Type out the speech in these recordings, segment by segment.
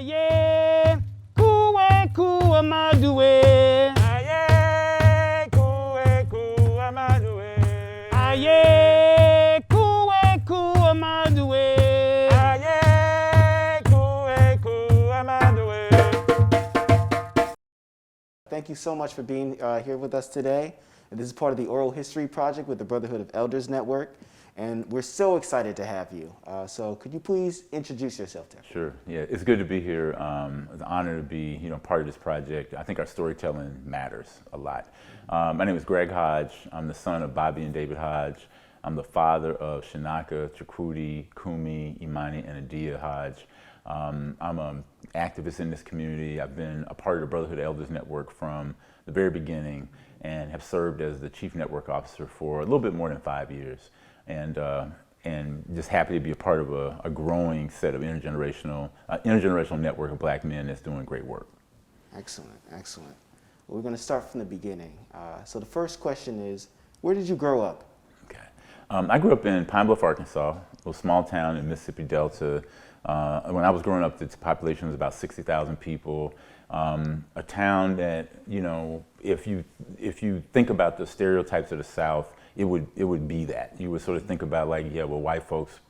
Aye, kuwe kuamadue. Aye, kuwe kuamadue. Aye, kuwe kuamadue. Aye, kuwe kuamadue. Thank you so much for being here with us today. This is part of the Oral History Project with the Brotherhood of Elders Network, and we're so excited to have you. So could you please introduce yourself to us? Sure. Yeah, it's good to be here. It's an honor to be, part of this project. I think our storytelling matters a lot. My name is Greg Hodge. I'm the son of Bobby and David Hodge. I'm the father of Shanaka, Chakrudi, Kumi, Imani, and Adia Hodge. I'm an activist in this community. I've been a part of the Brotherhood of Elders Network from the very beginning and have served as the chief network officer for a little bit more than 5 years. And just happy to be a part of a growing set of intergenerational network of black men that's doing great work. Excellent, excellent. Well, we're going to start from the beginning. So the first question is, where did you grow up? Okay. I grew up in Pine Bluff, Arkansas, a little small town in Mississippi Delta. When I was growing up, its population was about 60,000 people. A town that, if you think about the stereotypes of the South, it would be that. You would sort of think about white folks,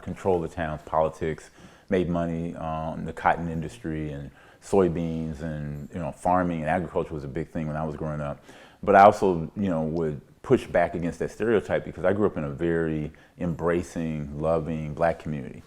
control the town's politics, made money on the cotton industry and soybeans, and farming and agriculture was a big thing when I was growing up. But I also, would push back against that stereotype because I grew up in a very embracing, loving black community.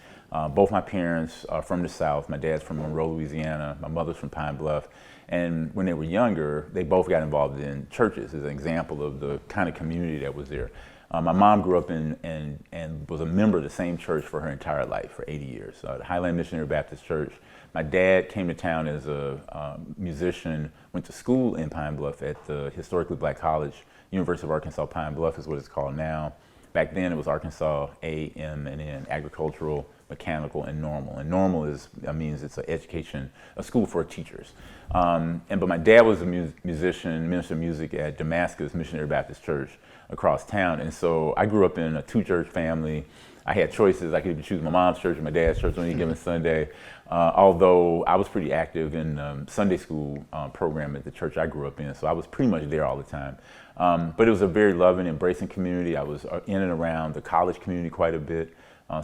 Both my parents are from the South. My dad's from Monroe, Louisiana. My mother's from Pine Bluff. And when they were younger, they both got involved in churches as an example of the kind of community that was there. My mom grew up in and was a member of the same church for her entire life, for 80 years, the Highland Missionary Baptist Church. My dad came to town as a musician, went to school in Pine Bluff at the historically black college, University of Arkansas Pine Bluff is what it's called now. Back then it was Arkansas A.M.N.N., agricultural, mechanical, and normal. And normal means it's an education, a school for teachers. But my dad was a musician, minister of music at Damascus Missionary Baptist Church across town. And so I grew up in a two-church family. I had choices. I could even choose my mom's church or my dad's church on any given Sunday. Although I was pretty active in Sunday school program at the church I grew up in, so I was pretty much there all the time. But it was a very loving, embracing community. I was in and around the college community quite a bit.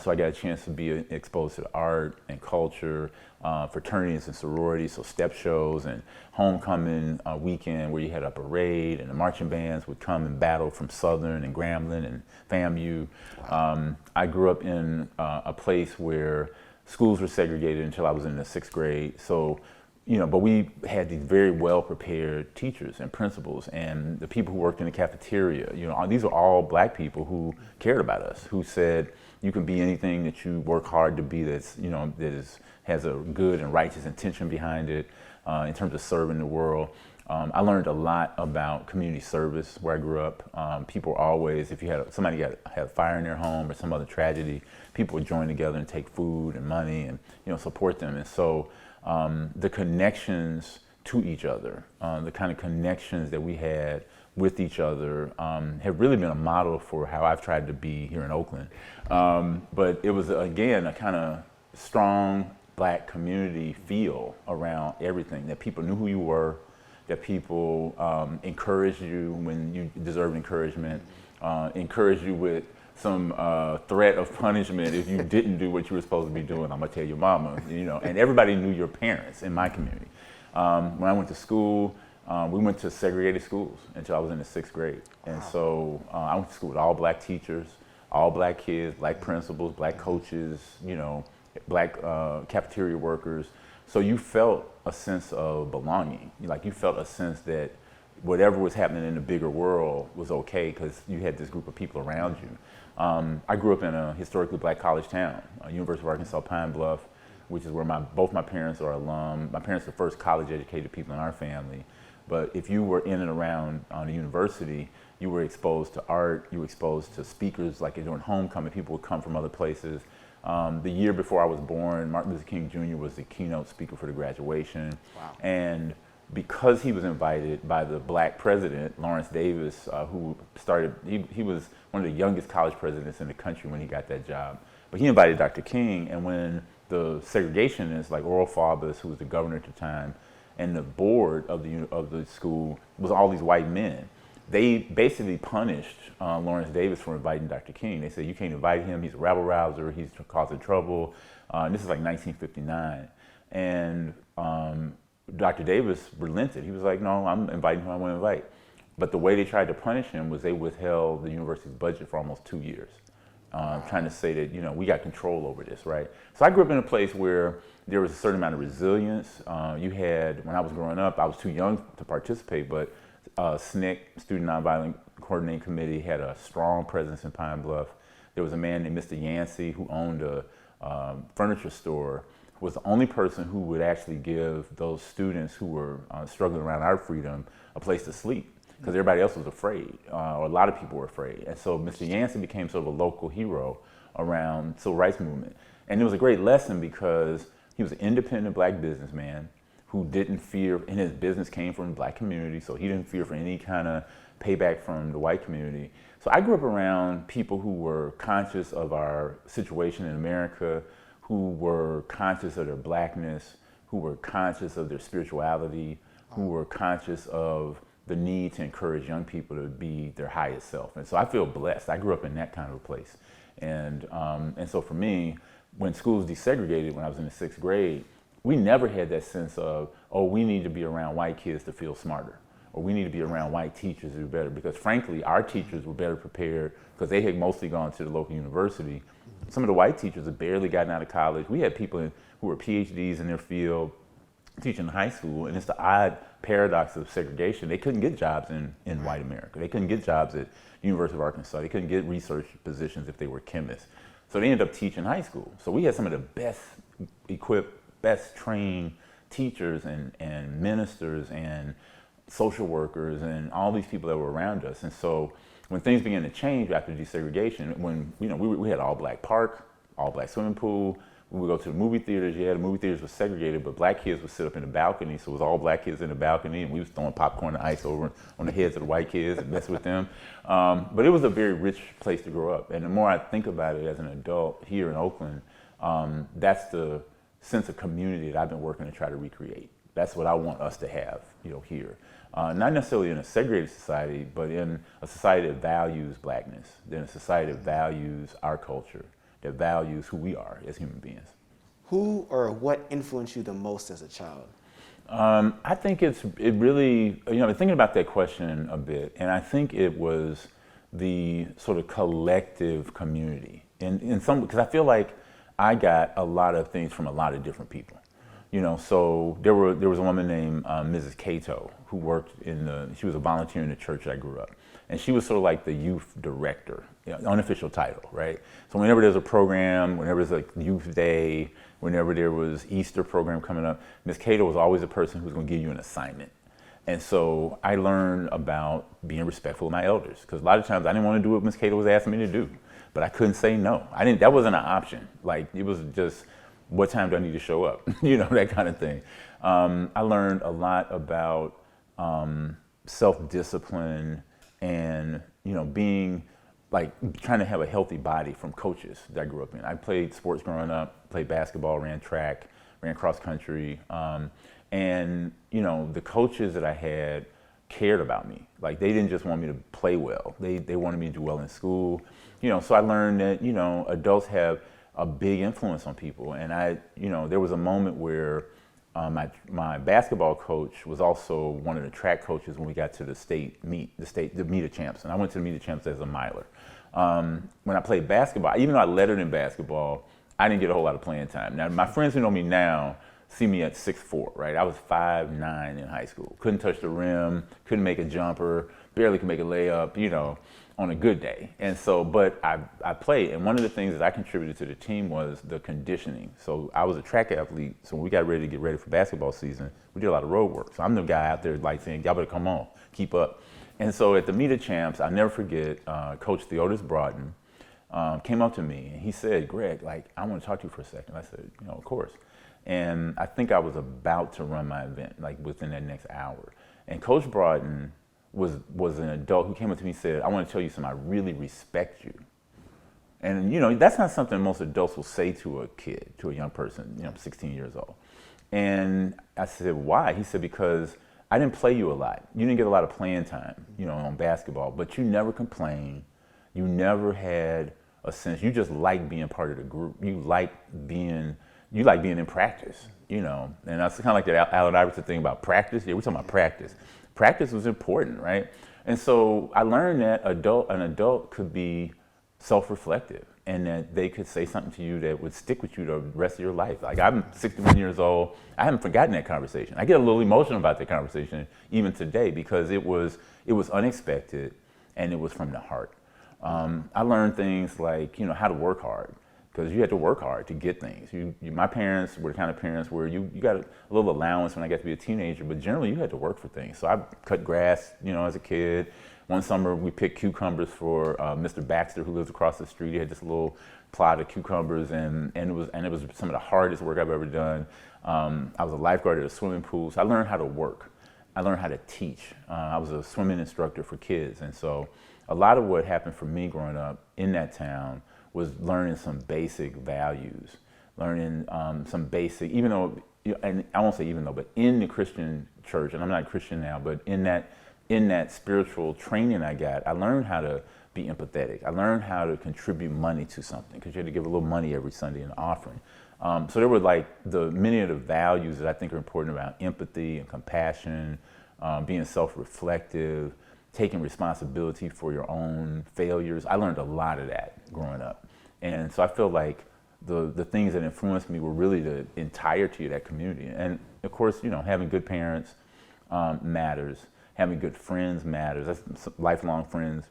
So I got a chance to be exposed to art and culture, fraternities and sororities, so step shows and homecoming weekend where you had a parade and the marching bands would come and battle from Southern and Grambling and FAMU. I grew up in a place where schools were segregated until I was in the 6th grade. So, but we had these very well-prepared teachers and principals, and the people who worked in the cafeteria, these are all black people who cared about us, who said, you can be anything that you work hard to be that's, has a good and righteous intention behind it in terms of serving the world. I learned a lot about community service where I grew up. People were always, if you had somebody had a fire in their home or some other tragedy, people would join together and take food and money and support them. And so the connections to each other, the kind of connections that we had with each other have really been a model for how I've tried to be here in Oakland. But it was, again, a kind of strong black community feel around everything, that people knew who you were, that people encouraged you when you deserved encouragement, encouraged you with some threat of punishment if you didn't do what you were supposed to be doing. I'm gonna tell your mama, and everybody knew your parents in my community. When I went to school, we went to segregated schools until I was in the 6th grade. And so I went to school with all black teachers, all black kids, black principals, black coaches, black cafeteria workers. So you felt a sense of belonging. You felt a sense that whatever was happening in the bigger world was okay because you had this group of people around you. I grew up in a historically black college town, University of Arkansas Pine Bluff, which is where both my parents are alum. My parents are the first college-educated people in our family. But if you were in and around the university, you were exposed to art, you were exposed to speakers, like during homecoming, people would come from other places. The year before I was born, Martin Luther King Jr. was the keynote speaker for the graduation. Wow. And because he was invited by the black president, Lawrence Davis, who started, he was one of the youngest college presidents in the country when he got that job. But he invited Dr. King, and when the segregationists like Oral Faubus, who was the governor at the time, and the board of the school was all these white men. They basically punished Lawrence Davis for inviting Dr. King. They said, you can't invite him, he's a rabble rouser, he's causing trouble. This is like 1959. And Dr. Davis relented. He was like, no, I'm inviting who I want to invite. But the way they tried to punish him was they withheld the university's budget for almost 2 years, trying to say that, we got control over this, right? So I grew up in a place where there was a certain amount of resilience. You had, when I was growing up, I was too young to participate, but SNCC, Student Nonviolent Coordinating Committee, had a strong presence in Pine Bluff. There was a man named Mr. Yancey who owned a furniture store, who was the only person who would actually give those students who were struggling around our freedom a place to sleep, because everybody else was afraid, or a lot of people were afraid. And so Mr. Yancey became sort of a local hero around civil rights movement. And it was a great lesson because he was an independent black businessman who didn't fear, and his business came from the black community, so he didn't fear for any kind of payback from the white community. So I grew up around people who were conscious of our situation in America, who were conscious of their blackness, who were conscious of their spirituality, who were conscious of the need to encourage young people to be their highest self. And so I feel blessed. I grew up in that kind of a place. And so for me, when schools desegregated when I was in the 6th grade, we never had that sense of, oh, we need to be around white kids to feel smarter, or we need to be around white teachers to do better. Because frankly, our teachers were better prepared because they had mostly gone to the local university. Some of the white teachers had barely gotten out of college. We had people who were PhDs in their field teaching in high school, and it's the odd paradox of segregation. They couldn't get jobs in white America. They couldn't get jobs at the University of Arkansas. They couldn't get research positions if they were chemists. So they ended up teaching high school. So we had some of the best equipped, best trained teachers and ministers and social workers and all these people that were around us. And so when things began to change after desegregation, when we had all black park, all black swimming pool, we would go to the movie theaters. Yeah, the movie theaters were segregated, but black kids would sit up in the balcony. So it was all black kids in the balcony, and we was throwing popcorn and ice over on the heads of the white kids and mess with them. But it was a very rich place to grow up. And the more I think about it as an adult here in Oakland, that's the sense of community that I've been working to try to recreate. That's what I want us to have, here. Not necessarily in a segregated society, but in a society that values blackness, in a society that values our culture, that values who we are as human beings. Who or what influenced you the most as a child? I think it really, I've been thinking about that question a bit, and I think it was the sort of collective community. Because I feel like I got a lot of things from a lot of different people. So there was a woman named Mrs. Cato who worked she was a volunteer in the church I grew up. And she was sort of like the youth director, unofficial title, right? So whenever there's a program, whenever there's a youth day, whenever there was Easter program coming up, Ms. Cato was always the person who was going to give you an assignment. And so I learned about being respectful of my elders, because a lot of times I didn't want to do what Ms. Cato was asking me to do, but I couldn't say no. That wasn't an option. Like, it was just, what time do I need to show up? That kind of thing. I learned a lot about self-discipline and, being trying to have a healthy body from coaches that I grew up in. I played sports growing up, played basketball, ran track, ran cross country. And, the coaches that I had cared about me. Like, they didn't just want me to play well. They wanted me to do well in school. So I learned that, adults have a big influence on people. And there was a moment where my basketball coach was also one of the track coaches when we got to the state meet, the meet of champs. And I went to the meet of champs as a miler. When I played basketball, even though I lettered in basketball, I didn't get a whole lot of playing time. Now, my friends who know me now see me at 6'4", right? I was 5'9" in high school. Couldn't touch the rim, couldn't make a jumper, barely could make a layup, on a good day. And so, but I played, and one of the things that I contributed to the team was the conditioning. So I was a track athlete, so when we got ready to get ready for basketball season, we did a lot of road work. So I'm the guy out there saying, y'all better come on, keep up. And so at the meet of champs, I'll never forget, Coach Theodis Broughton came up to me and he said, Greg, I want to talk to you for a second. I said, of course. And I think I was about to run my event, within that next hour. And Coach Broughton was an adult who came up to me and said, I want to tell you something, I really respect you. And, you know, that's not something most adults will say to a kid, to a young person, you know, 16 years old. And I said, why? He said, because I didn't play you a lot. You didn't get a lot of playing time, you know, on basketball, but you never complained. You never had a sense, you just like being part of the group. You like being in practice, you know. And that's kind of like the Allen Iverson thing about practice. Yeah, we're talking about practice. Practice was important, right? And so I learned that an adult could be self-reflective, and that they could say something to you that would stick with you the rest of your life. Like, I'm 61 years old, I haven't forgotten that conversation. I get a little emotional about that conversation even today, because it was unexpected and it was from the heart. I learned things like, you know, how to work hard, because you had to work hard to get things. My parents were the kind of parents where you got a little allowance when I got to be a teenager, but generally you had to work for things. So I cut grass, you know, as a kid. One summer we picked cucumbers for Mr. Baxter, who lives across the street. He had this little plot of cucumbers, and it was some of the hardest work I've ever done. I was a lifeguard at a swimming pool, so I learned how to work. I learned how to teach. I was a swimming instructor for kids, and so a lot of what happened for me growing up in that town was learning some basic values, learning some basic, even though, and I won't say even though, but in the Christian church, and I'm not a Christian now, but in that spiritual training I got, I learned how to be empathetic. I learned how to contribute money to something, because you had to give a little money every Sunday in the offering. So there were like many of the values that I think are important around empathy and compassion, being self-reflective, taking responsibility for your own failures. I learned a lot of that growing up. And so I feel like the things that influenced me were really the entirety of that community. And of course, you know, having good parents matters. Having good friends matters. That's lifelong friends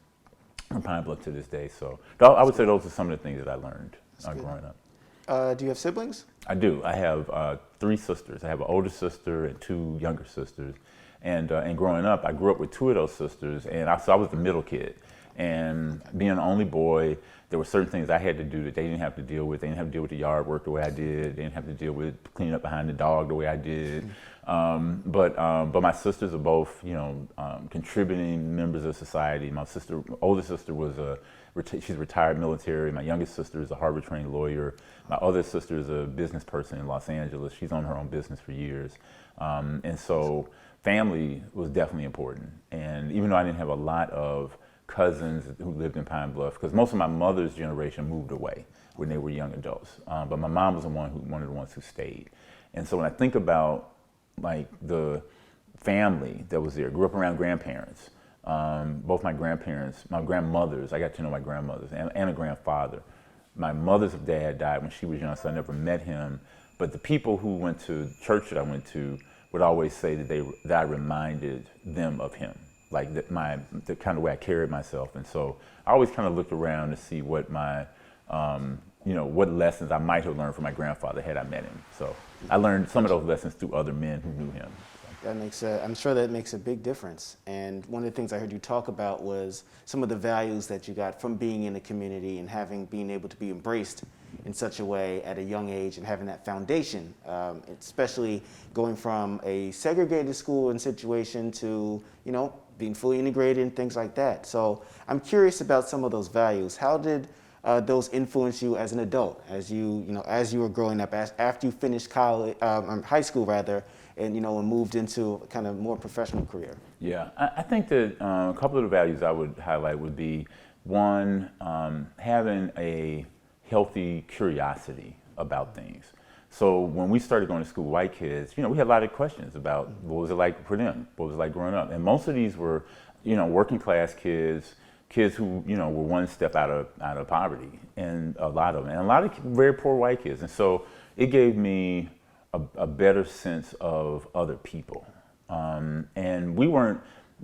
from Pine Bluff to this day. So I would say those are some of the things that I learned growing up. Do you have siblings? I do. I have 3 sisters. I have an older sister and 2 younger sisters. And growing up, I grew up with 2 of those sisters, and so I was the middle kid. And being the only boy, there were certain things I had to do that they didn't have to deal with. They didn't have to deal with the yard work the way I did. They didn't have to deal with cleaning up behind the dog the way I did. But my sisters are both, you know, contributing members of society. My older sister she's retired military. My youngest sister is a Harvard-trained lawyer. My other sister is a business person in Los Angeles. She's owned her own business for years. And so family was definitely important. And even though I didn't have a lot of cousins who lived in Pine Bluff, because most of my mother's generation moved away when they were young adults. But my mom was one of the ones who stayed. And so when I think about like the family that was there, grew up around grandparents, both my grandparents, my grandmothers, I got to know my grandmothers and a grandfather. My mother's dad died when she was young, so I never met him. But the people who went to church that I went to would always say that I reminded them of him, like the kind of way I carried myself. And so I always kind of looked around to see what what lessons I might have learned from my grandfather had I met him. So I learned some of those lessons through other men who knew him. I'm sure that makes a big difference. And one of the things I heard you talk about was some of the values that you got from being in the community and being able to be embraced in such a way at a young age and having that foundation, especially going from a segregated school and situation to, you know, being fully integrated and things like that. So I'm curious about some of those values. How did those influence you as an adult, as you were growing up, after you finished high school rather, and moved into a kind of more professional career? Yeah, I think that a couple of the values I would highlight would be, one, having a healthy curiosity about things. So when we started going to school, white kids, we had a lot of questions about what was it like for them, what was it like growing up, and most of these were, working class kids who, were one step out of poverty, and a lot of very poor white kids, and so it gave me a better sense of other people, and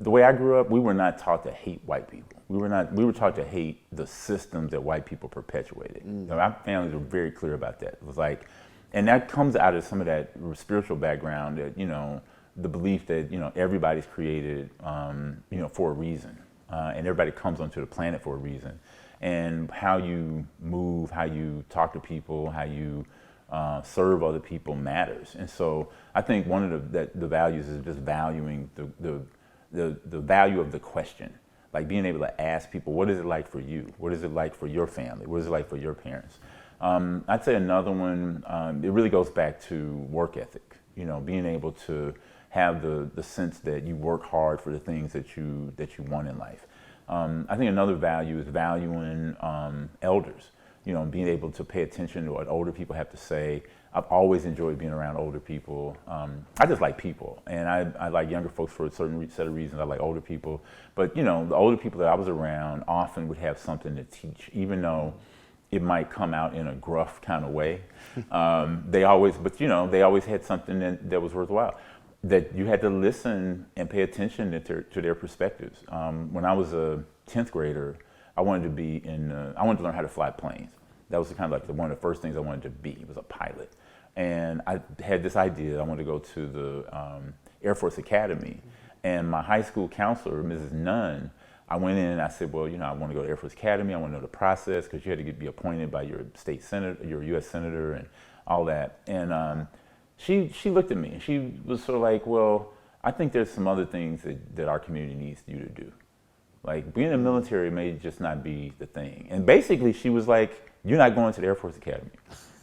the way I grew up, we were not taught to hate white people. We were taught to hate the systems that white people perpetuated. Our families were very clear about that. It was like, and that comes out of some of that spiritual background, that the belief that everybody's created for a reason, and everybody comes onto the planet for a reason, and how you move, how you talk to people, how you serve other people matters. And so I think one of the values is just valuing the value of the question. like being able to ask people, what is it like for you? What is it like for your family? What is it like for your parents? I'd say another one, it really goes back to work ethic, you know, being able to have the sense that you work hard for the things that you want in life. I think another value is valuing elders, you know, being able to pay attention to what older people have to say. I've always enjoyed being around older people. I just like people, and I like younger folks for a certain set of reasons. I like older people, but you know, the older people that I was around often would have something to teach, even though it might come out in a gruff kind of way. They always had something that was worthwhile, that you had to listen and pay attention to their perspectives. When I was a 10th grader, I wanted to learn how to fly planes. That was kind of like one of the first things I wanted to be, was a pilot. And I had this idea, I wanted to go to the Air Force Academy. And my high school counselor, Mrs. Nunn, I went in and I said, well, you know, I want to go to Air Force Academy. I want to know the process, because you had to be appointed by your state senator, your U.S. senator, and all that. And she looked at me and she was sort of like, well, I think there's some other things that our community needs you to do. Like, being in the military may just not be the thing. And basically she was like, you're not going to the Air Force Academy.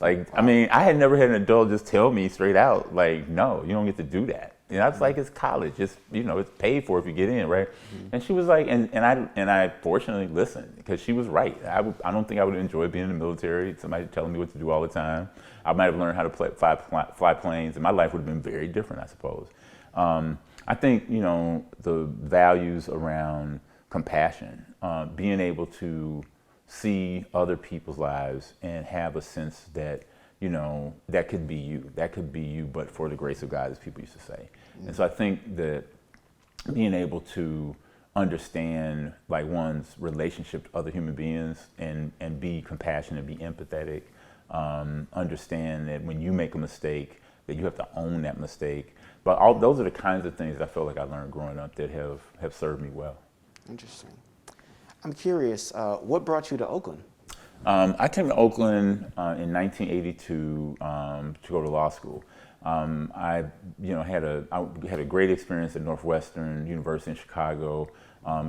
Like, I mean, I had never had an adult just tell me straight out, like, no, you don't get to do that. And I was like, it's college, it's, you know, it's paid for if you get in, right? Mm-hmm. And she was like, and I fortunately listened, because she was right. I don't think I would enjoy being in the military, somebody telling me what to do all the time. I might have learned how to fly planes, and my life would have been very different, I suppose. I think, you know, the values around compassion, being able to see other people's lives and have a sense that, you know, that could be you, but for the grace of God, as people used to say. Mm-hmm. And so I think that being able to understand, like, one's relationship to other human beings and be compassionate, be empathetic, understand that when you make a mistake, that you have to own that mistake. But those are the kinds of things that I feel like I learned growing up that have served me well. Interesting. I'm curious, what brought you to Oakland? I came to Oakland in 1982 to go to law school. I had a great experience at Northwestern University in Chicago.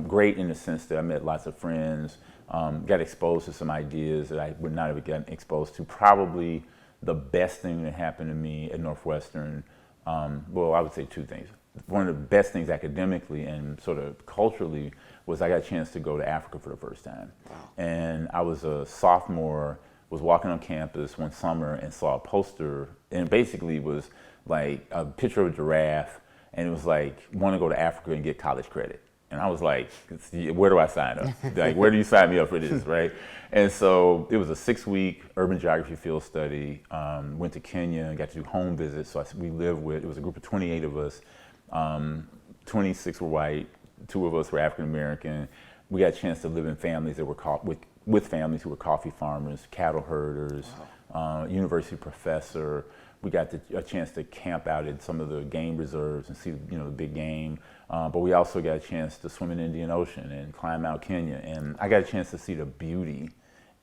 Great in the sense that I met lots of friends, got exposed to some ideas that I would not have gotten exposed to. Probably the best thing that happened to me at Northwestern, well, I would say two things. One of the best things academically and sort of culturally was I got a chance to go to Africa for the first time. Wow. And I was a sophomore, was walking on campus one summer and saw a poster, and it basically was like a picture of a giraffe, and it was like, want to go to Africa and get college credit. And I was like, where do I sign up? Like, where do you sign me up for this, right? And so it was a 6-week urban geography field study. Went to Kenya, got to do home visits. So it was a group of 28 of us. 26 were white, 2 of us were African American. We got a chance to live in families that were with families who were coffee farmers, cattle herders, university professor. We got a chance to camp out at some of the game reserves and see, you know, the big game. But we also got a chance to swim in the Indian Ocean and climb Mount Kenya. And I got a chance to see the beauty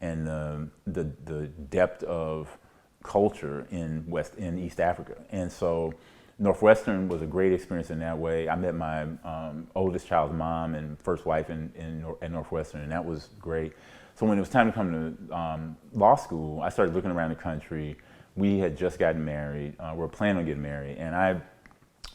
and the depth of culture in East Africa. And so Northwestern was a great experience in that way. I met my oldest child's mom and first wife at Northwestern, and that was great. So when it was time to come to law school, I started looking around the country. We had just gotten married. We were planning on getting married, and I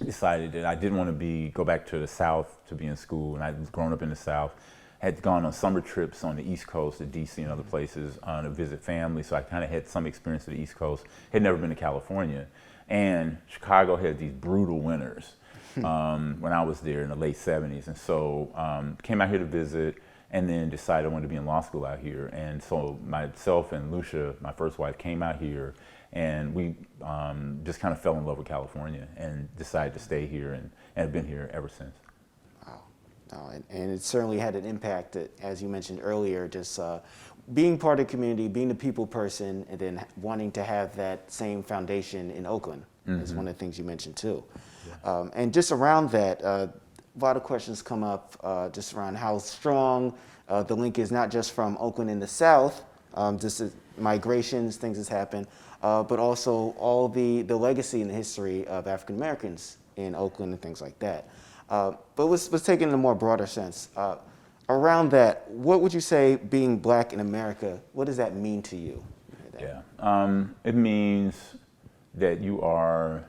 decided that I didn't want to go back to the South to be in school, and I was growing up in the South. Had gone on summer trips on the East Coast to DC and other places to visit family, so I kind of had some experience to the East Coast. Had never been to California. And Chicago had these brutal winters when I was there in the late 70s. And so came out here to visit and then decided I wanted to be in law school out here. And so myself and Lucia, my first wife, came out here, and we just kind of fell in love with California and decided to stay here and have been here ever since. Wow. No, and it certainly had an impact, as you mentioned earlier, just being part of the community, being a people person, and then wanting to have that same foundation in Oakland is one of the things you mentioned too. Yeah. And just around that, a lot of questions come up just around how strong the link is, not just from Oakland in the South, just migrations, things that's happened, but also all the legacy and the history of African Americans in Oakland and things like that. But let's take it in a more broader sense. around that, what would you say being Black in America, what does that mean to you? It means that you are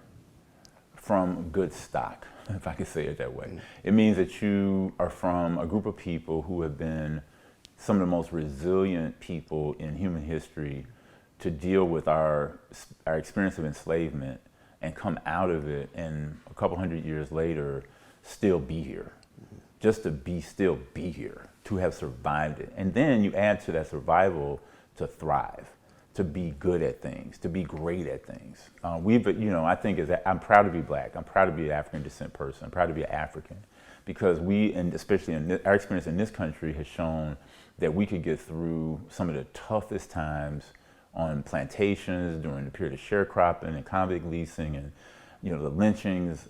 from good stock, if I could say it that way. Mm-hmm. It means that you are from a group of people who have been some of the most resilient people in human history to deal with our experience of enslavement and come out of it, and a couple hundred years later still be here. Mm-hmm. Just to still be here, to have survived it. And then you add to that survival to thrive, to be good at things, to be great at things. I think I'm proud to be Black. I'm proud to be an African descent person. I'm proud to be an African, because and especially our experience in this country has shown that we could get through some of the toughest times on plantations during the period of sharecropping and convict leasing and the lynchings,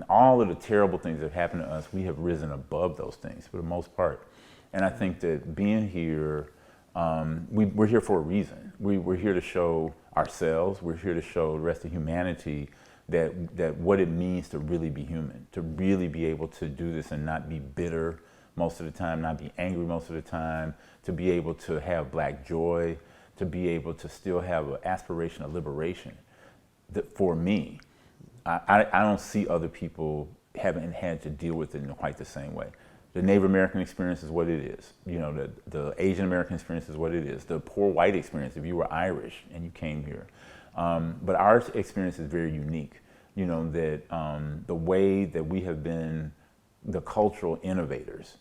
all of the terrible things that happened to us. We have risen above those things for the most part. And I think that being here, we're here for a reason. We're here to show ourselves, we're here to show the rest of humanity that what it means to really be human, to really be able to do this and not be bitter most of the time, not be angry most of the time, to be able to have Black joy, to be able to still have an aspiration of liberation. For me, I don't see other people having had to deal with it in quite the same way. The Native American experience is what it is. The Asian American experience is what it is. The poor white experience, if you were Irish and you came here. But our experience is very unique. That the way that we have been the cultural innovators.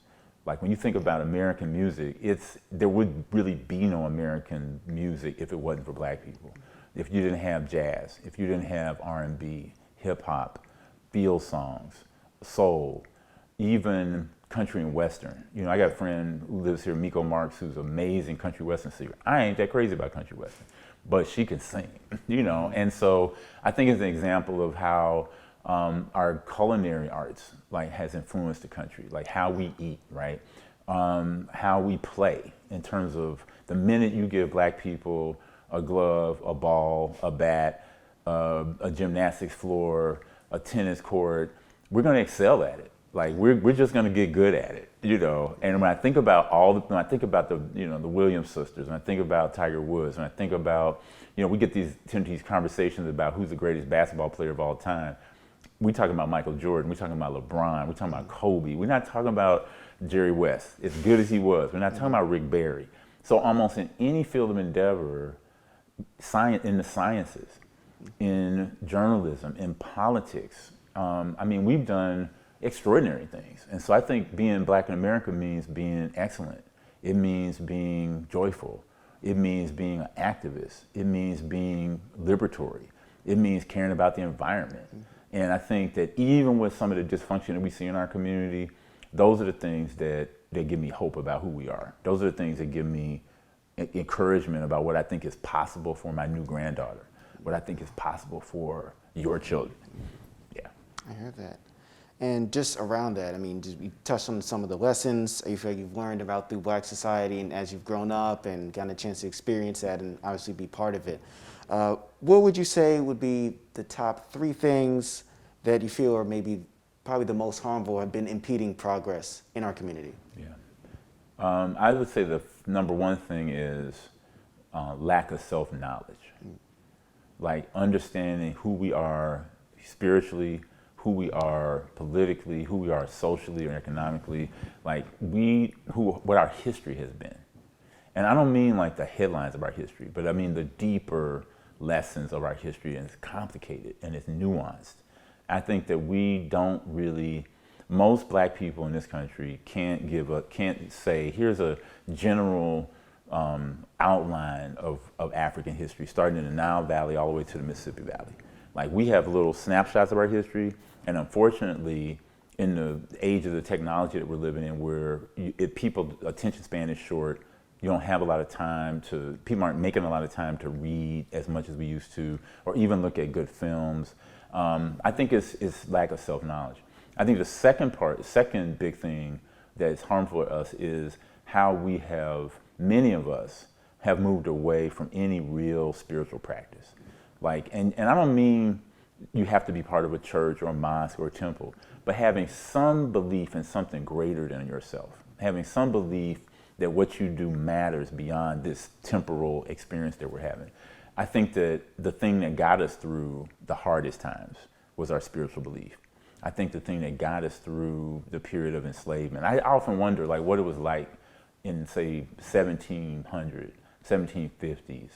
Like when you think about American music, there would really be no American music if it wasn't for Black people. If you didn't have jazz, if you didn't have R&B, hip hop, field songs, soul, even country and western. I got a friend who lives here, Miko Marks, who's an amazing country western singer. I ain't that crazy about country western, but she can sing, And so I think it's an example of how our culinary arts has influenced the country, like how we eat, right? How we play in terms of the minute you give Black people a glove, a ball, a bat, a gymnastics floor, a tennis court, we're going to excel at it. Like we're just going to get good at it, And when I think about the Williams sisters, when I think about Tiger Woods, when I think about, we get these conversations about who's the greatest basketball player of all time. We talking about Michael Jordan. We talking about LeBron. We talking about Kobe. We're not talking about Jerry West, as good as he was. We're not talking about Rick Barry. So almost in any field of endeavor, in the sciences, in journalism, in politics, we've done extraordinary things. And so I think being Black in America means being excellent. It means being joyful. It means being an activist. It means being liberatory. It means caring about the environment. And I think that even with some of the dysfunction that we see in our community, those are the things that give me hope about who we are. Those are the things that give me encouragement about what I think is possible for my new granddaughter, what I think is possible for your children. Yeah. I heard that. And just around that, we touched on some of the lessons you feel like you've learned about through Black society and as you've grown up and gotten a chance to experience that and obviously be part of it. What would you say would be the top 3 things that you feel are maybe probably the most harmful, have been impeding progress in our community? Yeah. I would say the number one thing is lack of self-knowledge. Like understanding who we are spiritually, who we are politically, who we are socially or economically, what our history has been. And I don't mean like the headlines of our history, but I mean the deeper lessons of our history, and it's complicated and it's nuanced. I think that most Black people in this country can't say, here's a general outline of African history, starting in the Nile Valley all the way to the Mississippi Valley. Like we have little snapshots of our history, and unfortunately, in the age of the technology that we're living in, where people's attention span is short, you don't have a lot of time people aren't making a lot of time to read as much as we used to, or even look at good films. I think it's lack of self-knowledge. I think the second big thing that's harmful to us is how many of us have moved away from any real spiritual practice. And I don't mean you have to be part of a church or a mosque or a temple, but having some belief in something greater than yourself, having some belief that what you do matters beyond this temporal experience that we're having. I think that the thing that got us through the hardest times was our spiritual belief. I think the thing that got us through the period of enslavement, I often wonder like what it was like in say 1700, 1750s,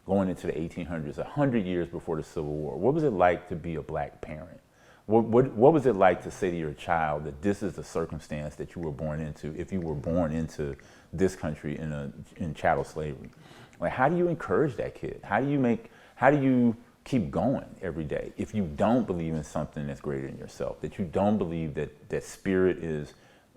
going into the 1800s, 100 years before the Civil War. What was it like to be a black parent? What was it like to say to your child that this is the circumstance that you were born into if you were born into this country in chattel slavery? Like, how do you encourage that kid? How do you keep going every day if you don't believe in something that's greater than yourself, that you don't believe that spirit is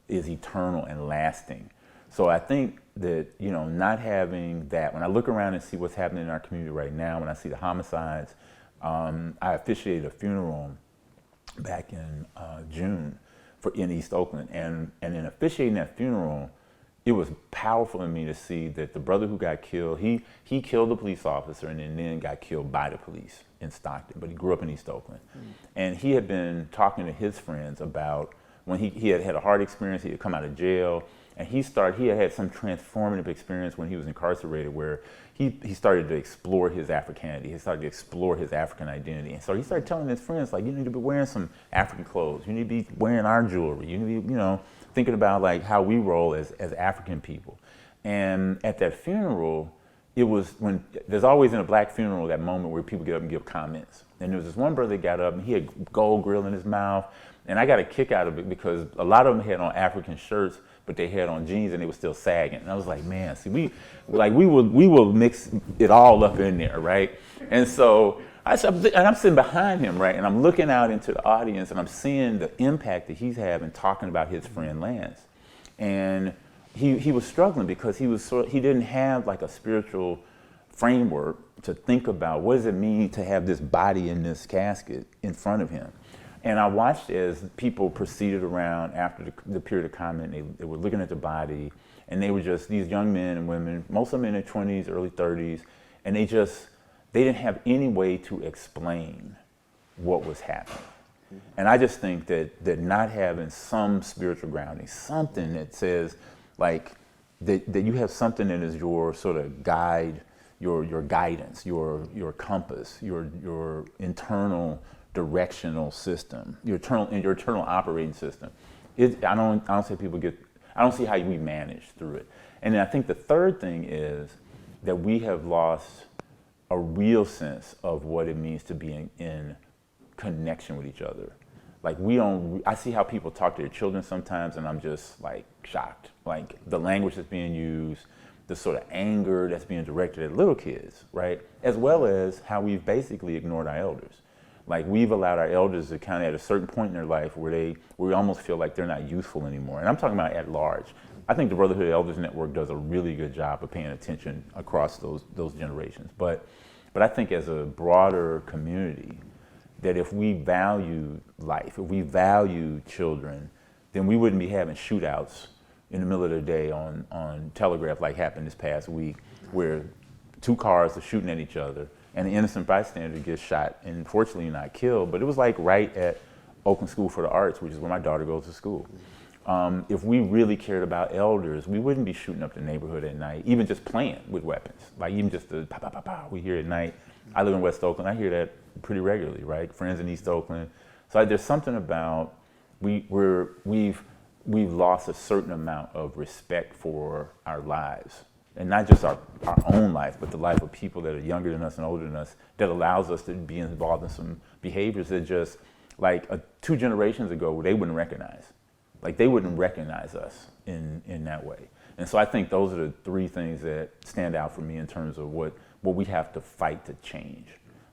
eternal and lasting? So I think that, not having that, when I look around and see what's happening in our community right now, when I see the homicides, I officiated a funeral back in June in East Oakland, and in officiating that funeral, it was powerful in me to see that the brother who got killed, he killed a police officer and then got killed by the police in Stockton, but he grew up in East Oakland. And he had been talking to his friends about when he had a hard experience, he had come out of jail, and he had some transformative experience when he was incarcerated where he started to explore his Africanity. He started to explore his African identity. And so he started telling his friends, like, you need to be wearing some African clothes. You need to be wearing our jewelry. You need to be, thinking about like how we roll as African people. And at that funeral, it was when, there's always in a black funeral that moment where people get up and give comments. And there was this one brother that got up and he had gold grill in his mouth. And I got a kick out of it because a lot of them had on African shirts, but they had on jeans and they were still sagging. And I was like, man, see, we will mix it all up in there, right? And so I'm sitting behind him, right? And I'm looking out into the audience and I'm seeing the impact that he's having talking about his friend Lance. And he was struggling because he didn't have like a spiritual framework to think about what does it mean to have this body in this casket in front of him. And I watched as people proceeded around after the period of comment. They were looking at the body, and they were just these young men and women, most of them in their 20s, early 30s, and they didn't have any way to explain what was happening. And I just think that not having some spiritual grounding, something that says like that you have something that is your sort of guide, your guidance, your compass, your internal directional system, your internal operating system. I don't see how we manage through it. And then I think the third thing is that we have lost a real sense of what it means to be in connection with each other. Like I see how people talk to their children sometimes and I'm just like shocked. Like the language that's being used, the sort of anger that's being directed at little kids, right? As well as how we've basically ignored our elders. Like we've allowed our elders to kind of at a certain point in their life where we almost feel like they're not useful anymore. And I'm talking about at large. I think the Brotherhood of Elders Network does a really good job of paying attention across those generations. But I think as a broader community, that if we value life, if we value children, then we wouldn't be having shootouts in the middle of the day on Telegraph like happened this past week, where two cars are shooting at each other and the innocent bystander gets shot and fortunately not killed, but it was like right at Oakland School for the Arts, which is where my daughter goes to school. If we really cared about elders, we wouldn't be shooting up the neighborhood at night, even just playing with weapons, like even just the pow, pow, pow, pow we hear at night. I live in West Oakland, I hear that pretty regularly, right? Friends in East Oakland. So there's something about, we've lost a certain amount of respect for our lives. And not just our own life, but the life of people that are younger than us and older than us, that allows us to be involved in some behaviors that just, like 2 generations ago, they wouldn't recognize. Like they wouldn't recognize us in that way. And so I think those are the 3 things that stand out for me in terms of what we have to fight to change.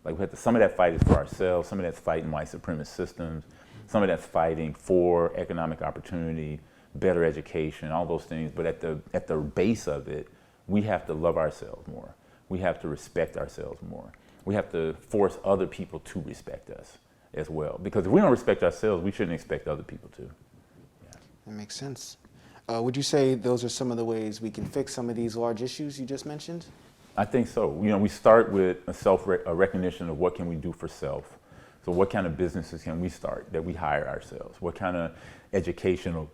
Like some of that fight is for ourselves, some of that's fighting white supremacist systems, some of that's fighting for economic opportunity, better education, all those things. But at the base of it, we have to love ourselves more. We have to respect ourselves more. We have to force other people to respect us as well. Because if we don't respect ourselves, we shouldn't expect other people to. Yeah. That makes sense. Would you say those are some of the ways we can fix some of these large issues you just mentioned? I think so. We start with a recognition of what can we do for self. So what kind of businesses can we start that we hire ourselves? What kind of educational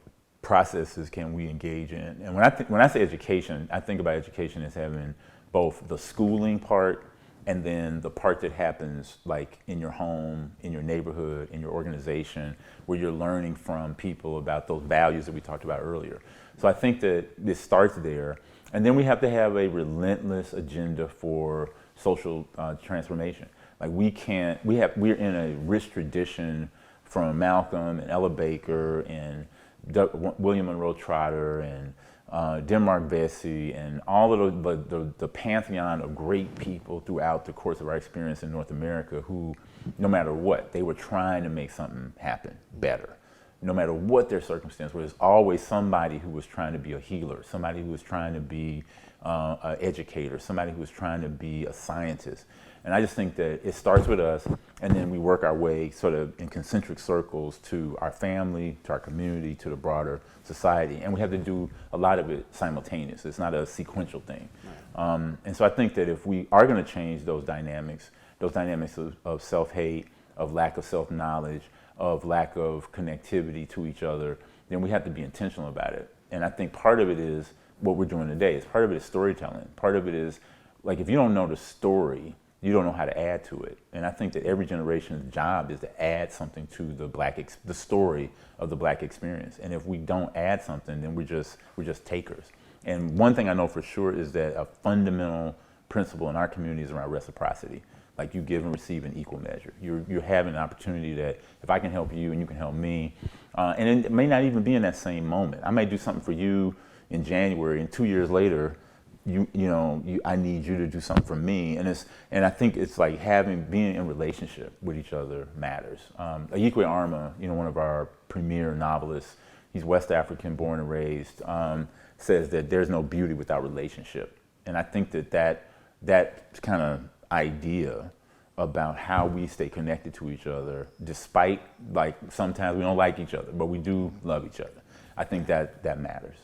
processes can we engage in? And when I say education, I think about education as having both the schooling part and then the part that happens like in your home, in your neighborhood, in your organization, where you're learning from people about those values that we talked about earlier. So I think that this starts there. And then we have to have a relentless agenda for social transformation. Like we're in a rich tradition from Malcolm and Ella Baker and William Monroe Trotter and Denmark Vesey and all of the pantheon of great people throughout the course of our experience in North America who, no matter what, they were trying to make something happen better. No matter what their circumstance was, there's always somebody who was trying to be a healer, somebody who was trying to be an educator, somebody who was trying to be a scientist. And I just think that it starts with us, and then we work our way sort of in concentric circles to our family, to our community, to the broader society. And we have to do a lot of it simultaneous. It's not a sequential thing. Right. And so I think that if we are going to change those dynamics of self-hate, of lack of self-knowledge, of lack of connectivity to each other, then we have to be intentional about it. And I think part of it is what we're doing today. Part of it is storytelling. Part of it is, like, if you don't know the story, you don't know how to add to it. And I think that every generation's job is to add something to the story of the Black experience. And if we don't add something, then we're just takers. And one thing I know for sure is that a fundamental principle in our community is around reciprocity. Like, you give and receive in equal measure. You're having an opportunity that if I can help you and you can help me, and it may not even be in that same moment. I may do something for you in January, and 2 years later, I need you to do something for me, and I think it's like being in relationship with each other matters. Ayikwe Arma, one of our premier novelists, he's West African, born and raised, says that there's no beauty without relationship, and I think that kind of idea about how we stay connected to each other, despite, like, sometimes we don't like each other, but we do love each other. I think that matters.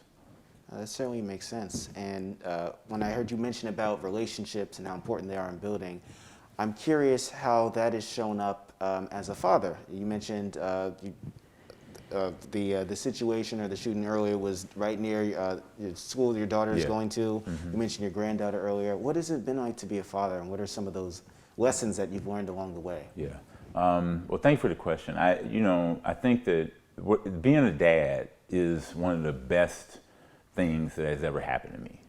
That certainly makes sense. And when I heard you mention about relationships and how important they are in building, I'm curious how that has shown up as a father. You mentioned the situation or the shooting earlier was right near your school your daughter is going to. Mm-hmm. You mentioned your granddaughter earlier. What has it been like to be a father, and what are some of those lessons that you've learned along the way? Yeah. Well, thank you for the question. I think that being a dad is one of the best things that has ever happened to me,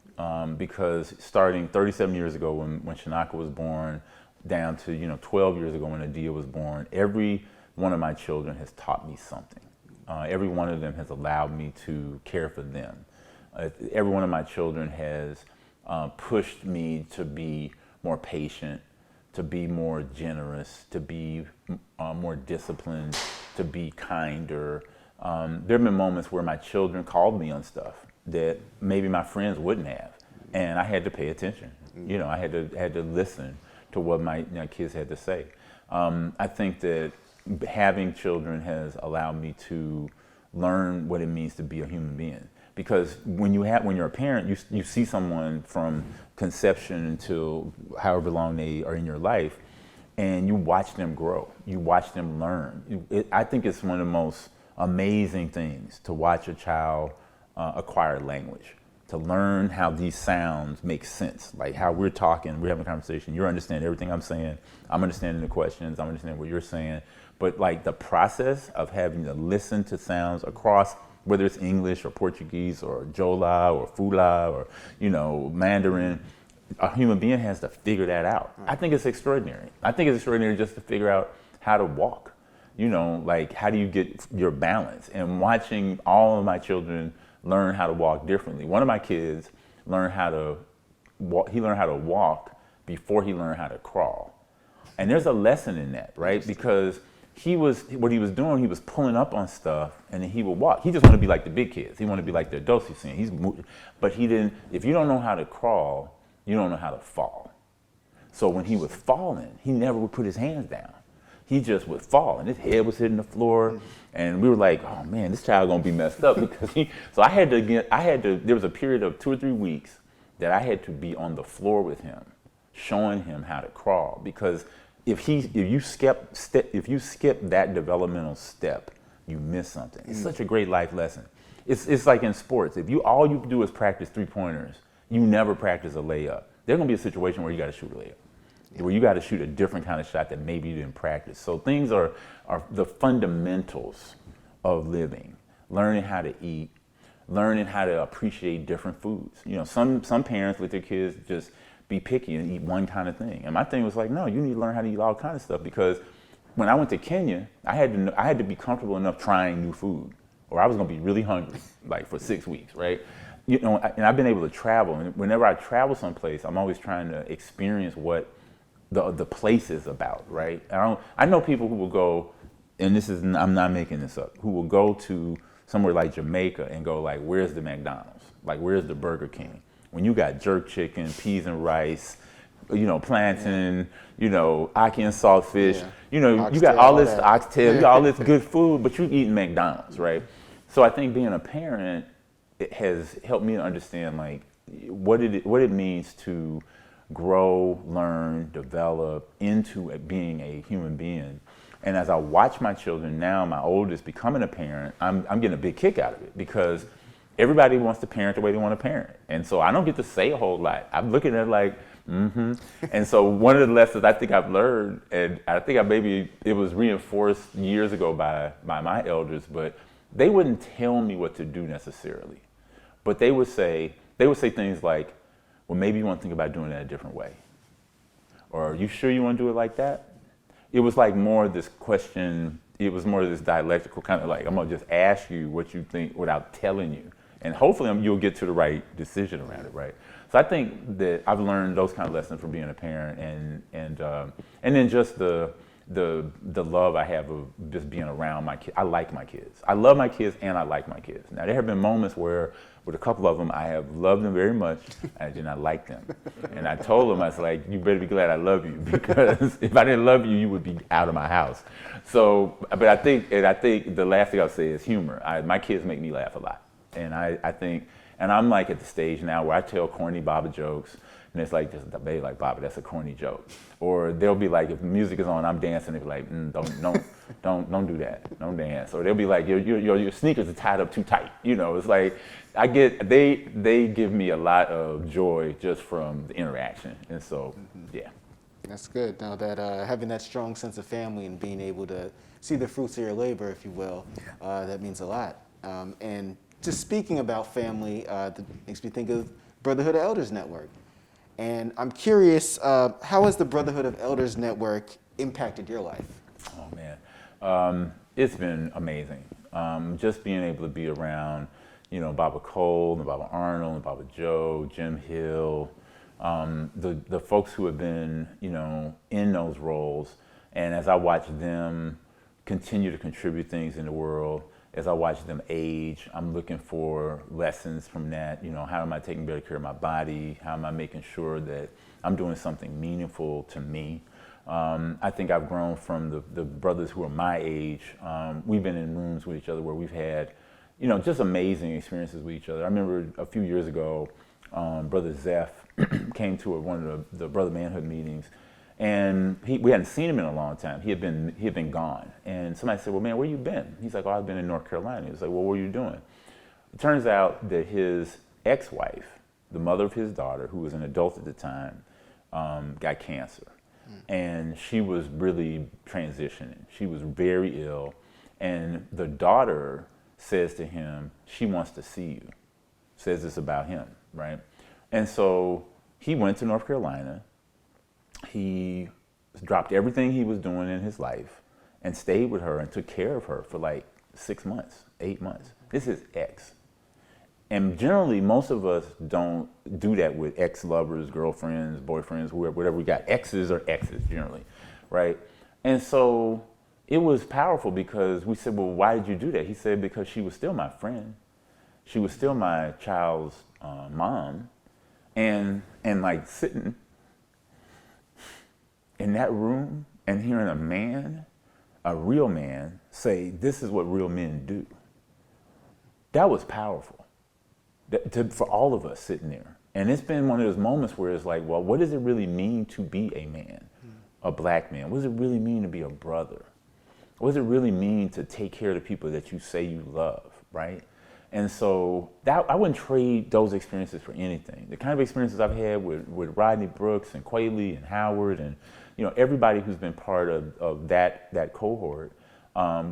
because starting 37 years ago when Shanaka was born, down to 12 years ago when Adia was born, every one of my children has taught me something. Every one of them has allowed me to care for them. Every one of my children has pushed me to be more patient, to be more generous, to be more disciplined, to be kinder. There have been moments where my children called me on stuff that maybe my friends wouldn't have, and I had to pay attention. I had to listen to what my kids had to say. I think that having children has allowed me to learn what it means to be a human being. Because when you're a parent, you see someone from conception until however long they are in your life, and you watch them grow. You watch them learn. I think it's one of the most amazing things to watch a child acquire language, to learn how these sounds make sense, like how we're talking, we're having a conversation, you're understanding everything I'm saying, I'm understanding the questions, I'm understanding what you're saying, but like the process of having to listen to sounds across, whether it's English or Portuguese or Jola or Fula or, Mandarin, a human being has to figure that out. Right. I think it's extraordinary. I think it's extraordinary just to figure out how to walk, like how do you get your balance? And watching all of my children learn how to walk differently. One of my kids learned how to walk. He learned how to walk before he learned how to crawl. And there's a lesson in that, right? Because what he was doing, he was pulling up on stuff and then he would walk. He just wanted to be like the big kids. He wanted to be like the adults he's seeing. But he didn't, if you don't know how to crawl, you don't know how to fall. So when he was falling, he never would put his hands down. He just would fall and his head was hitting the floor. And we were like, oh man, this child gonna be messed up because there was a period of 2 or 3 weeks that I had to be on the floor with him, showing him how to crawl. Because if you skip that developmental step, you miss something. It's such a great life lesson. It's like in sports. If all you do is practice 3-pointers, you never practice a layup. There's gonna be a situation where you got to shoot a layup, where you got to shoot a different kind of shot that maybe you didn't practice. So things are the fundamentals of living, learning how to eat, learning how to appreciate different foods. You know, some parents let their kids just be picky and eat one kind of thing. And my thing was like, no, you need to learn how to eat all kinds of stuff, because when I went to Kenya, I had to be comfortable enough trying new food, or I was gonna be really hungry, like for 6 weeks, right? You know, and I've been able to travel, and whenever I travel someplace, I'm always trying to experience what the place is about, right? I know people who will go, and I'm not making this up, who will go to somewhere like Jamaica and go like, where's the McDonald's? Like, where's the Burger King? When you got jerk chicken, peas and rice, you know, plantain, you know, ackee and saltfish, you know, Oxtail, you got all this that. oxtail, you got all this good food, but you eating McDonald's, right? So I think being a parent, it has helped me to understand like what it means to grow, learn, develop into being a human being. And as I watch my children now, my oldest becoming a parent, I'm getting a big kick out of it, because everybody wants to parent the way they want to parent. And so I don't get to say a whole lot. I'm looking at it like, And so one of the lessons I think I've learned, and I think maybe it was reinforced years ago by my elders, but they wouldn't tell me what to do necessarily. But they would say things like, well, maybe you want to think about doing it a different way. Or, are you sure you want to do it like that? It was like more of this question, it was more of this dialectical kind of like, I'm going to just ask you what you think without telling you. And hopefully you'll get to the right decision around it, right? So I think that I've learned those kind of lessons from being a parent, and then just the love I have of just being around my kids. I like my kids. I love my kids and I like my kids. Now, there have been moments where, with a couple of them, I have loved them very much and I did not like them. And I told them, I was like, you better be glad I love you, because if I didn't love you, you would be out of my house. So, but I think the last thing I'll say is humor. My kids make me laugh a lot. And I think, and I'm like at the stage now where I tell corny Baba jokes, and it's like, just they like, Baba, that's a corny joke. Or they'll be like, if music is on, I'm dancing. They'll be like, don't do that, don't dance. Or they'll be like, your sneakers are tied up too tight. You know, it's like, they give me a lot of joy just from the interaction, and so yeah. That's good. Now that having that strong sense of family and being able to see the fruits of your labor, if you will, that means a lot. And just speaking about family, that makes me think of Brotherhood of Elders Network. And I'm curious, how has the Brotherhood of Elders Network impacted your life? Oh man, it's been amazing. Just being able to be around, you know, Baba Cole and Baba Arnold and Baba Joe, Jim Hill, the folks who have been, you know, in those roles. And as I watch them continue to contribute things in the world, as I watch them age, I'm looking for lessons from that. You know, how am I taking better care of my body? How am I making sure that I'm doing something meaningful to me? I think I've grown from the brothers who are my age. We've been in rooms with each other where we've had, you know, just amazing experiences with each other. I remember a few years ago, Brother Zeph came to one of the Brother Manhood meetings, and we hadn't seen him in a long time. He had been gone. And somebody said, well, man, where you been? He's like, oh, I've been in North Carolina. He was like, well, what were you doing? It turns out that his ex-wife, the mother of his daughter, who was an adult at the time, got cancer. And she was really transitioning. She was very ill. And the daughter says to him, she wants to see you. Says this about him, right? And so he went to North Carolina. He dropped everything he was doing in his life and stayed with her and took care of her for like 6 months, 8 months. This is ex. And generally, most of us don't do that with ex-lovers, girlfriends, boyfriends, whatever we got. Exes are exes generally, right? And so it was powerful because we said, well, why did you do that? He said, because she was still my friend. She was still my child's mom. And like sitting in that room and hearing a man, a real man, say, this is what real men do. That was powerful for all of us sitting there. And it's been one of those moments where it's like, well, what does it really mean to be a man, a black man? What does it really mean to be a brother? What does it really mean to take care of the people that you say you love, right? And so that I wouldn't trade those experiences for anything. The kind of experiences I've had with Rodney Brooks and Quayle and Howard and everybody who's been part of that cohort,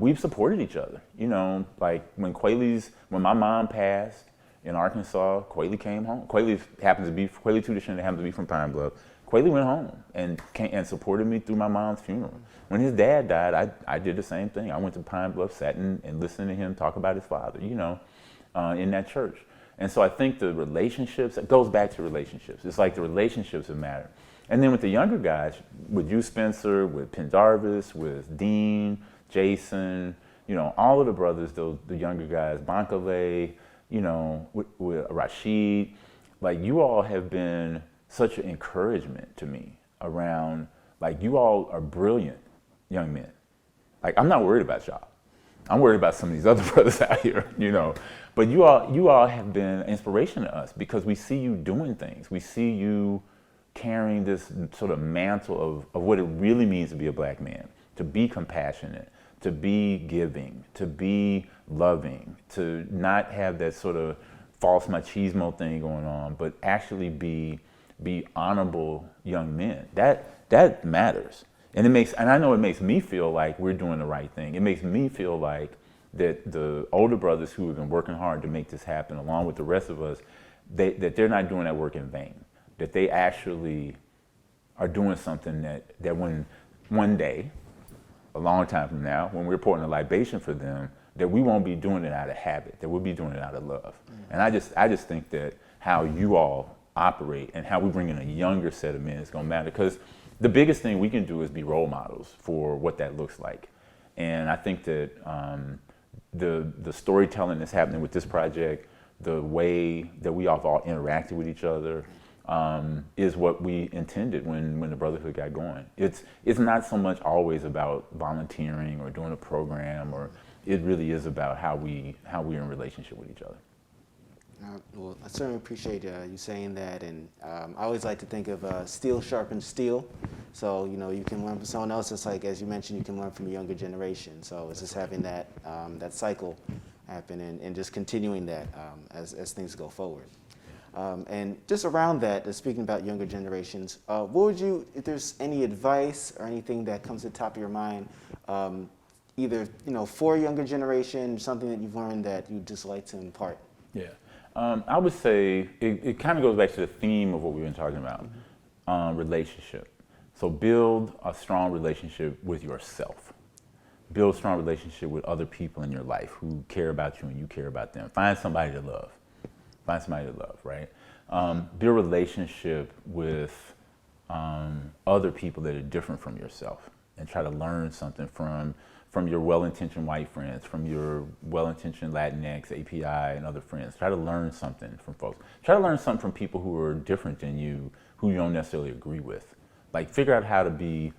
we've supported each other. Like when my mom passed in Arkansas, Quayle came home. Quayle Tudishin happens to be from Pine Bluff. Quayle went home and supported me through my mom's funeral. When his dad died, I did the same thing. I went to Pine Bluff, sat and listened to him talk about his father, in that church. And so I think the relationships, it goes back to relationships. It's like the relationships that matter. And then with the younger guys, with you, Spencer, with Pendarvis, with Dean, Jason, all of the brothers, the younger guys, Bankole, with Rashid, like you all have been such an encouragement to me around, like you all are brilliant young men. Like I'm not worried about y'all. I'm worried about some of these other brothers out here, But you all have been an inspiration to us because we see you doing things. We see you carrying this sort of mantle of what it really means to be a black man, to be compassionate, to be giving, to be loving, to not have that sort of false machismo thing going on, but actually be honorable young men. That matters. And I know it makes me feel like we're doing the right thing. It makes me feel like that the older brothers who have been working hard to make this happen, along with the rest of us, that they're not doing that work in vain. That they actually are doing something that when one day, a long time from now, when we're pouring a libation for them, that we won't be doing it out of habit, that we'll be doing it out of love. And I just think that how you all operate and how we bring in a younger set of men is gonna matter, because the biggest thing we can do is be role models for what that looks like. And I think that the storytelling that's happening with this project, the way that we all interacted with each other, is what we intended when the Brotherhood got going. It's not so much always about volunteering or doing a program, or it really is about how we're in relationship with each other. Well, I certainly appreciate you saying that, and I always like to think of steel sharpens steel. So you can learn from someone else. It's like, as you mentioned, you can learn from a younger generation. So it's just having that cycle happen and just continuing that as things go forward. And just around that, speaking about younger generations, what would you, if there's any advice or anything that comes to the top of your mind, either for younger generation, something that you've learned that you'd just like to impart? Yeah. I would say it kind of goes back to the theme of what we've been talking about, relationship. So build a strong relationship with yourself. Build a strong relationship with other people in your life who care about you and you care about them. Find somebody to love. Find somebody to love, right? Build a relationship with other people that are different from yourself, and try to learn something from your well-intentioned white friends, from your well-intentioned Latinx, API, and other friends. Try to learn something from folks. Try to learn something from people who are different than you, who you don't necessarily agree with. Like figure out how to be,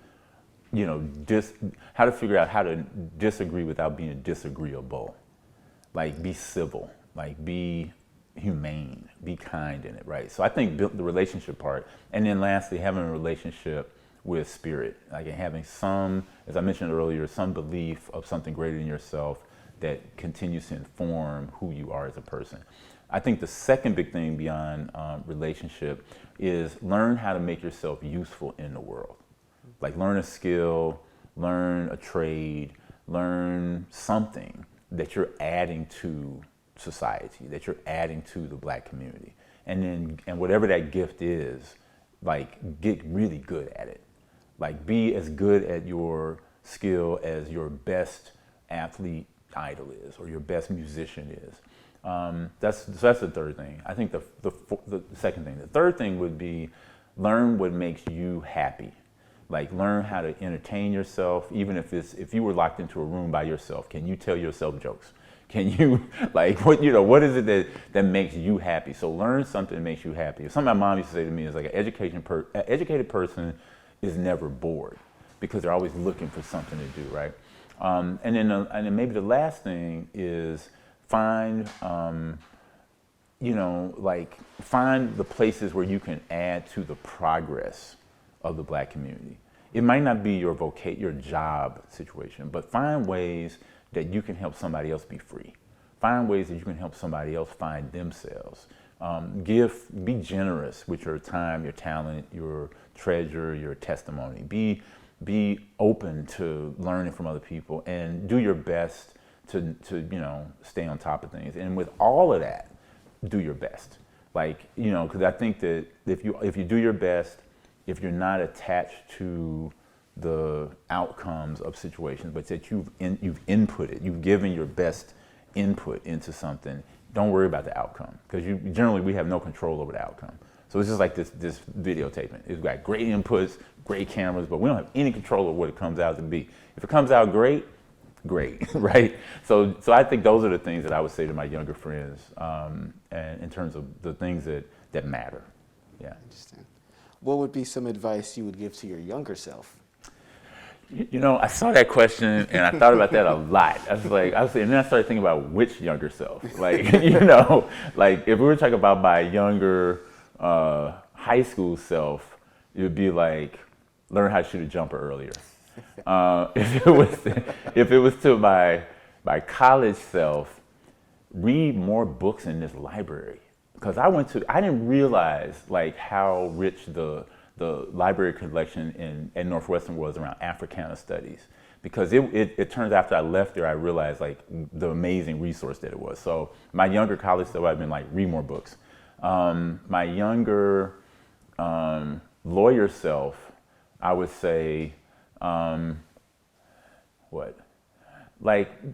how to figure out how to disagree without being disagreeable. Like be civil, like be humane, be kind in it, right? So I think build the relationship part, and then lastly, having a relationship with spirit, like having some, as I mentioned earlier, some belief of something greater than yourself that continues to inform who you are as a person. I think the second big thing beyond relationship is learn how to make yourself useful in the world. Like learn a skill, learn a trade, learn something that you're adding to society, that you're adding to the black community. And whatever that gift is, like get really good at it. Like be as good at your skill as your best athlete idol is, or your best musician is. That's the third thing. I think the second thing. The third thing would be learn what makes you happy. Like learn how to entertain yourself, even if you were locked into a room by yourself. Can you tell yourself jokes? Can you what is it that makes you happy? So learn something that makes you happy. Something my mom used to say to me is like an educated person is never bored because they're always looking for something to do, right? And then maybe the last thing is find find the places where you can add to the progress of the black community. It might not be your job situation, but find ways that you can help somebody else be free. find ways that you can help somebody else find themselves. Be generous with your time, your talent, your treasure, your testimony. Be open to learning from other people, and do your best to stay on top of things. And with all of that, do your best. Because I think that if you do your best, if you're not attached to the outcomes of situations, but that you've inputted, you've given your best input into something, don't worry about the outcome, because generally we have no control over the outcome. So it's just like this videotaping. It's got great inputs, great cameras, but we don't have any control of what it comes out to be. If it comes out great, right? So I think those are the things that I would say to my younger friends, and in terms of the things that matter. Yeah. Interesting. What would be some advice you would give to your younger self? I saw that question and I thought about that a lot. And then I started thinking about which younger self. If we were talking about my younger high school self, it would be like, learn how to shoot a jumper earlier. If it was to my college self, read more books in this library. Because I didn't realize how rich the library collection at Northwestern was around Africana studies. Because it turns out after I left there, I realized the amazing resource that it was. So my younger college self, I've been read more books. My younger lawyer self, I would say,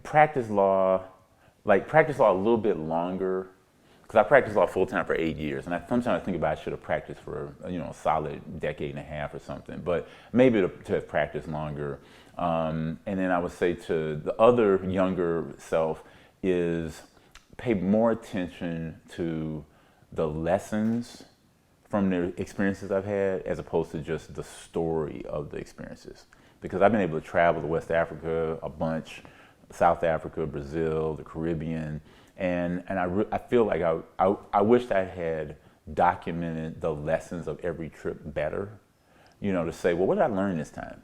practice law a little bit longer. Because I practiced law full time for 8 years, and sometimes I think about I should have practiced for a solid decade and a half or something, but maybe to have practiced longer. And then I would say to the other younger self is pay more attention to the lessons from the experiences I've had, as opposed to just the story of the experiences. Because I've been able to travel to West Africa a bunch, South Africa, Brazil, the Caribbean. And I feel like I wished I had documented the lessons of every trip better, to say, well, what did I learn this time?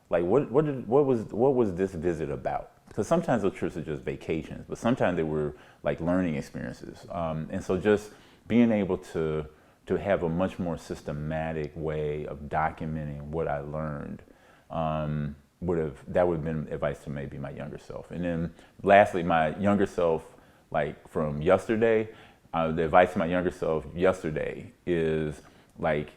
What was this visit about? Because sometimes those trips are just vacations, but sometimes they were learning experiences. And so just being able to have a much more systematic way of documenting what I learned, that would have been advice to maybe my younger self. And then lastly, my younger self, from yesterday, the advice to my younger self yesterday is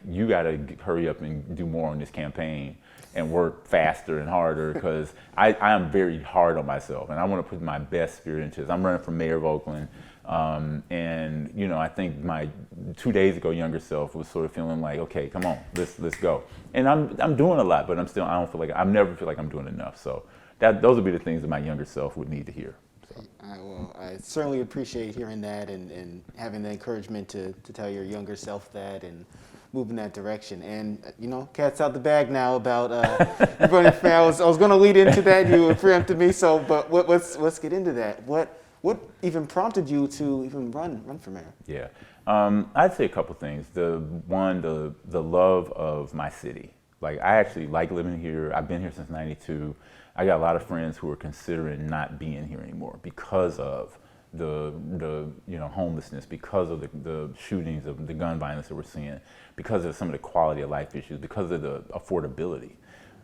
you got to hurry up and do more on this campaign and work faster and harder, because I am very hard on myself and I want to put my best spirit into this. I'm running for mayor of Oakland, and I think my 2 days ago younger self was sort of feeling okay, come on, let's go. And I'm doing a lot, but I never feel like I'm doing enough. So those would be the things that my younger self would need to hear. Well, I certainly appreciate hearing that and having the encouragement to tell your younger self that and move in that direction. And, cat's out the bag now about running for mayor. I was going to lead into that. You preempted me. But let's get into that. What even prompted you to even run for mayor? Yeah, I'd say a couple things. The love of my city. I actually like living here. I've been here since '92. I got a lot of friends who are considering not being here anymore because of the homelessness, because of the shootings, of the gun violence that we're seeing, because of some of the quality of life issues, because of the affordability.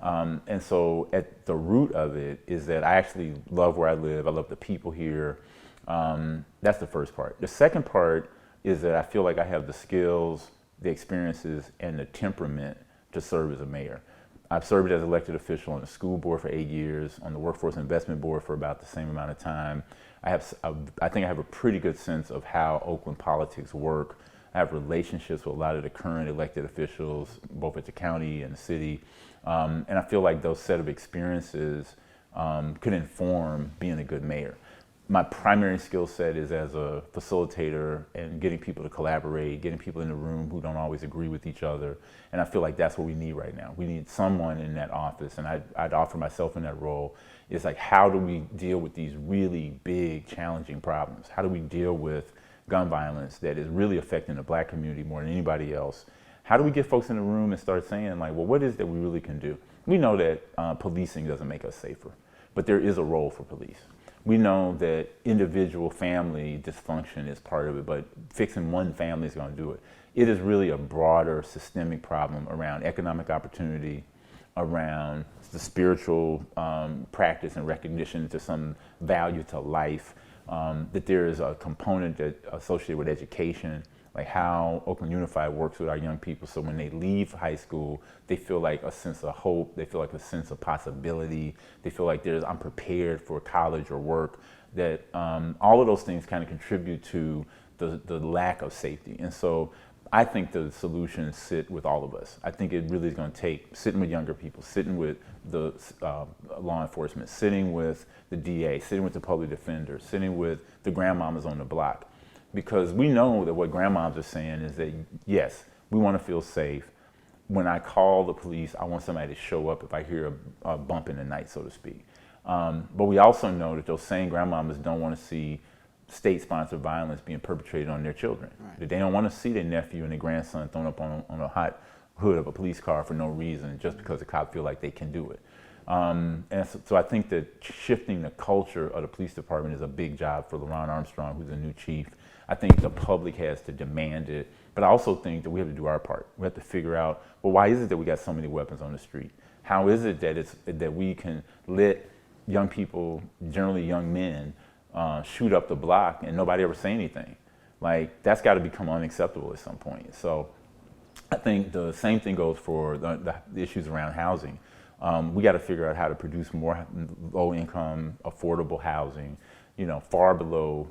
And so at the root of it is that I actually love where I live. I love the people here. That's the first part. The second part is that I feel like I have the skills, the experiences, and the temperament to serve as a mayor. I've served as elected official on the school board for 8 years, on the workforce investment board for about the same amount of time. I think I have a pretty good sense of how Oakland politics work. I have relationships with a lot of the current elected officials, both at the county and the city. And I feel like those set of experiences could inform being a good mayor. My primary skill set is as a facilitator and getting people to collaborate, getting people in the room who don't always agree with each other. And I feel like that's what we need right now. We need someone in that office, and I'd offer myself in that role. It's how do we deal with these really big, challenging problems? How do we deal with gun violence that is really affecting the Black community more than anybody else? How do we get folks in the room and start saying, well, what is it that we really can do? We know that policing doesn't make us safer, but there is a role for police. We know that individual family dysfunction is part of it, but fixing one family is going to do it. It is really a broader systemic problem around economic opportunity, around the spiritual practice and recognition to some value to life, that there is a component that associated with education, like how Oakland Unified works with our young people, so when they leave high school, they feel like a sense of hope, they feel like a sense of possibility, they feel like I'm prepared for college or work, that all of those things kind of contribute to the lack of safety. And so I think the solutions sit with all of us. I think it really is going to take sitting with younger people, sitting with the law enforcement, sitting with the DA, sitting with the public defender, sitting with the grandmamas on the block. Because we know that what grandmoms are saying is that, yes, we want to feel safe. When I call the police, I want somebody to show up if I hear a bump in the night, so to speak. But we also know that those same grandmamas don't want to see state-sponsored violence being perpetrated on their children. Right. That they don't want to see their nephew and their grandson thrown up on a hood of a police car for no reason, just because the cops feel like they can do it. And so I think that shifting the culture of the police department is a big job for LaRon Armstrong, who's the new chief. I think the public has to demand it, but I also think that we have to do our part. We have to figure out, well, why is it that we got so many weapons on the street? How is it that we can let young people, generally young men, shoot up the block and nobody ever say anything? Like, that's got to become unacceptable at some point. So I think the same thing goes for the issues around housing. We got to figure out how to produce more low-income, affordable housing, far below,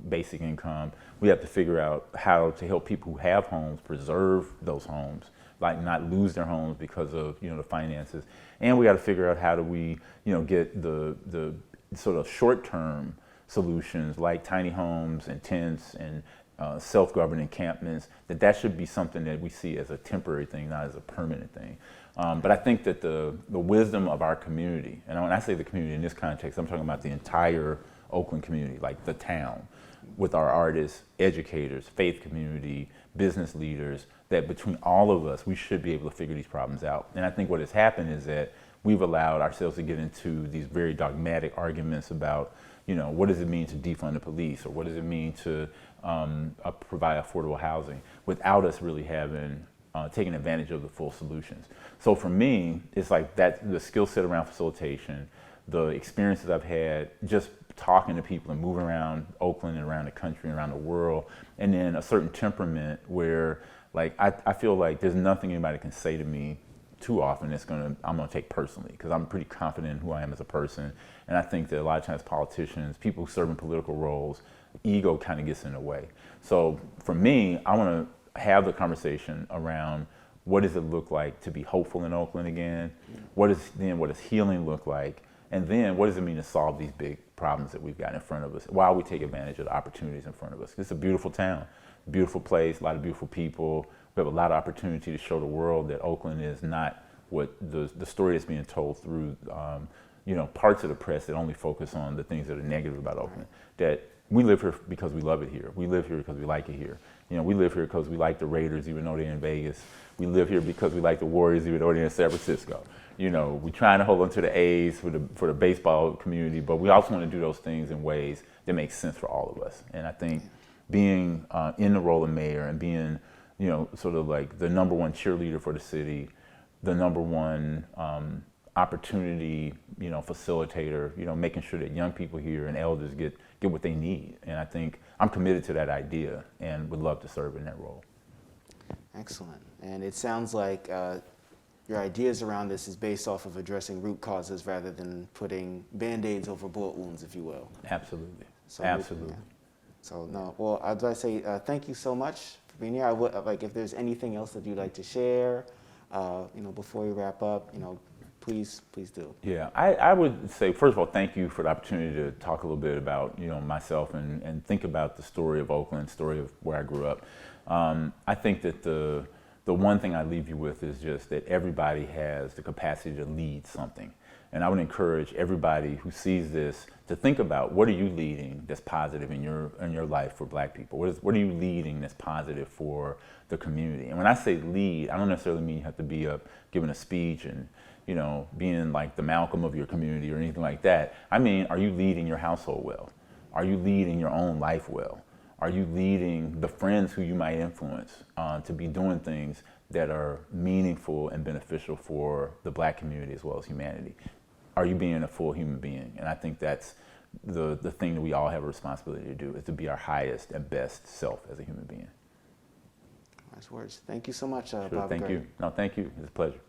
basic income. We have to figure out how to help people who have homes preserve those homes, like not lose their homes because of, the finances. And we got to figure out how do we, get the sort of short-term solutions like tiny homes and tents and self-governed encampments, that should be something that we see as a temporary thing, not as a permanent thing. But I think that the wisdom of our community, and when I say the community in this context, I'm talking about the entire Oakland community, like the town, with our artists, educators, faith community, business leaders, that between all of us, we should be able to figure these problems out. And I think what has happened is that we've allowed ourselves to get into these very dogmatic arguments about, what does it mean to defund the police, or what does it mean to provide affordable housing, without us really having taken advantage of the full solutions. So for me, it's like that, the skill set around facilitation, the experiences I've had just talking to people and moving around Oakland and around the country and around the world, and then a certain temperament where, like, I feel like there's nothing anybody can say to me too often I'm gonna take personally, because I'm pretty confident in who I am as a person. And I think that a lot of times politicians, people who serve in political roles, ego kind of gets in the way. So for me, I want to have the conversation around what does it look like to be hopeful in Oakland again? What does healing look like? And then what does it mean to solve these big problems that we've got in front of us while we take advantage of the opportunities in front of us? It's a beautiful town, beautiful place, a lot of beautiful people. We have a lot of opportunity to show the world that Oakland is not what the story that's being told through parts of the press that only focus on the things that are negative about Oakland. That we live here because we love it here. We live here because we like it here. We live here because we like the Raiders even though they're in Vegas. We live here because we like the Warriors even though they're in San Francisco. We're trying to hold on to the A's for the baseball community, but we also want to do those things in ways that make sense for all of us. And I think being in the role of mayor and being, sort of like the number one cheerleader for the city, the number one opportunity, facilitator, making sure that young people here and elders get what they need. And I think I'm committed to that idea and would love to serve in that role. Excellent. And it sounds like your ideas around this is based off of addressing root causes rather than putting Band-Aids over bullet wounds, if you will. Absolutely. So Absolutely. Yeah. So no, well, I'd like to say thank you so much for being here. I would like if there's anything else that you'd like to share, before we wrap up, please do. Yeah, I would say, first of all, thank you for the opportunity to talk a little bit about, myself and think about the story of Oakland, story of where I grew up. I think that the one thing I leave you with is just that everybody has the capacity to lead something. And I would encourage everybody who sees this to think about, what are you leading that's positive in your life for Black people? What are you leading that's positive for the community? And when I say lead, I don't necessarily mean you have to be up giving a speech and being like the Malcolm of your community or anything like that. I mean, are you leading your household well? Are you leading your own life well? Are you leading the friends who you might influence to be doing things that are meaningful and beneficial for the Black community as well as humanity? Are you being a full human being? And I think that's the thing that we all have a responsibility to do, is to be our highest and best self as a human being. Nice words. Thank you so much, Sure, Bob. thank you. No, thank you. It's a pleasure.